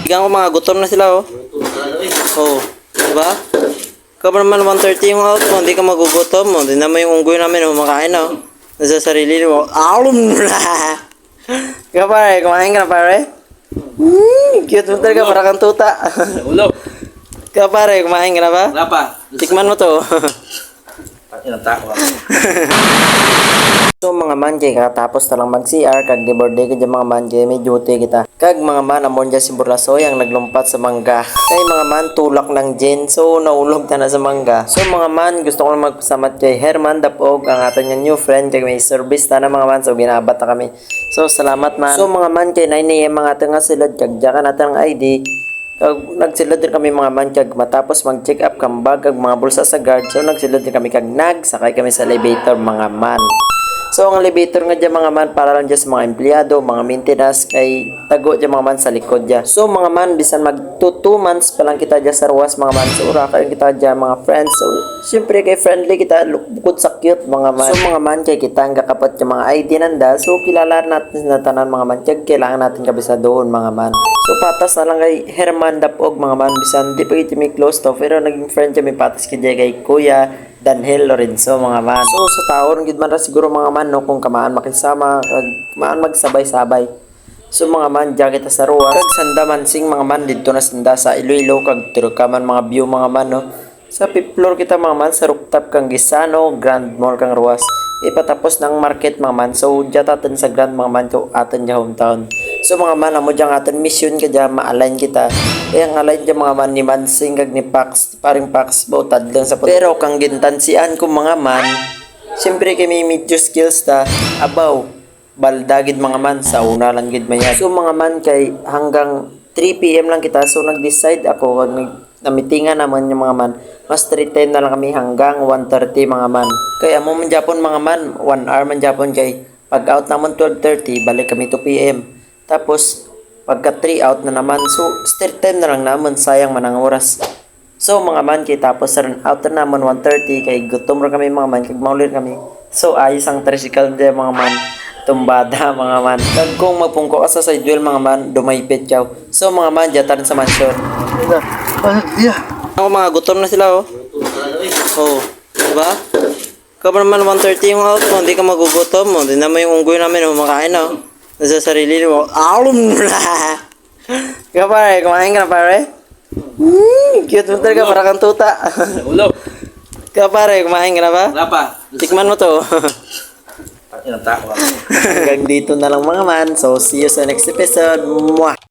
Bigyan ko mga gutom na sila, oh. Oh, diba? Ikaw pa naman 1:30 yung out mo, hindi ka magugutom mo. Hindi naman yung unggoy namin, kumakain, oh. Nasa sarili mo, alum na! Ikaw pare, kumain ka na pare? Cute mo talaga, para kang tuta. Ulo. Ikaw pare, kumain ka na ba? Wala pa. Tikman mo to. Inata ko. So mga man kay katapos na lang mag-CR kag di birthday ka dyan mga man kay may duty kita. Kag mga man amon dyan si Burlasoy ang naglumpat sa mangga. Kay mga man tulak ng gin so naulog na sa mangga. So mga man gusto ko lang magpasamat kay Herman Dapog ang aton yung new friend kay may service na mga man so ginabat na kami. So salamat man. So mga man kay 9 AM mga ato nga silod kag dyan natin ang ID. Kag nagsilod din kami mga man kag matapos mag-check up kambag kag mga bulsa sa guard so nagsilod din kami kag sakay kami sa elevator mga man. So ang elevator nga dyan mga man para lang dyan sa mga empleyado, mga maintenance kay tago dyan mga man sa likod dyan. So mga man bisan mag 2 months pa lang kita dyan sa ruwas mga man. So ura kayo kita dyan mga friends. So syempre kay friendly kita bukod sa cute mga man. So mga man kay kita ang kakapot yung mga ID nanda. So kilala natin na tanan mga man. Kaya kailangan natin kabisa doon mga man. So patas na lang kay Herman Dapog mga man. Bisan di pa kita may close to pero naging friend kami patas kay Kuya Danhel Lorenzo mga man. So sa taon gid man ra siguro mga man no kung kamaan makisama kag maan magsabay-sabay. So mga man diya kita sa ruwas kag sanda man sing mga man didto na sanda sa Iloilo kag tiro ka man mga view mga man no. Sa 5th floor kita mga man sa rooftop kang Gisano Grand Mall kang ruwas. Ipatapos ng market mga man. So diya taten sa Grand mga man to aten ja hometown. So mga man amo diya aten mission ka diya ma-align kita. Kaya ang align diya mga man ni Mansing kag ni Pax paring Pax bautad lang sa pero kang gintansian ko mga man. Siyempre kay may medyo skills ta abaw baldagid mga man sa una lang gid mayad. So mga man kay hanggang 3 PM lang kita so nag-decide ako wag namitingan naman yung mga man. Mas 3:10 na lang kami hanggang 1:30 mga man. Kaya mo man Japon mga man 1 hour man Japon kay pag out naman 12:30 balik kami 2 PM. Tapos pagka 3 out na naman so start time na lang naman sayang man ang oras. So mga man kay tapos rin out na naman 1:30 kay gutom ra kami mga man kag maulit kami. So ayos ang tricycle de mga man tumbada mga man. Kag kung magpungko ka sa side wheel mga man dumaypit yaw. So mga man jatan sa mansyon. Ako mga gutom na sila oh. Oh, diba? Ikaw pa naman 1:30 yung out mo, hindi ka magugutom mo. Hindi naman yung unggoy namin kumakain oh. Nasa sarili mo, alum na! Ikaw pare, kumain ka na pare? Cute mo talaga, para kang tuta. Ulo. Ikaw pare, kumain ka na ba? Wala pa. Tikman mo to. Inata ko. Hanggang dito na lang mga man. So, see you sa next episode. Mwah!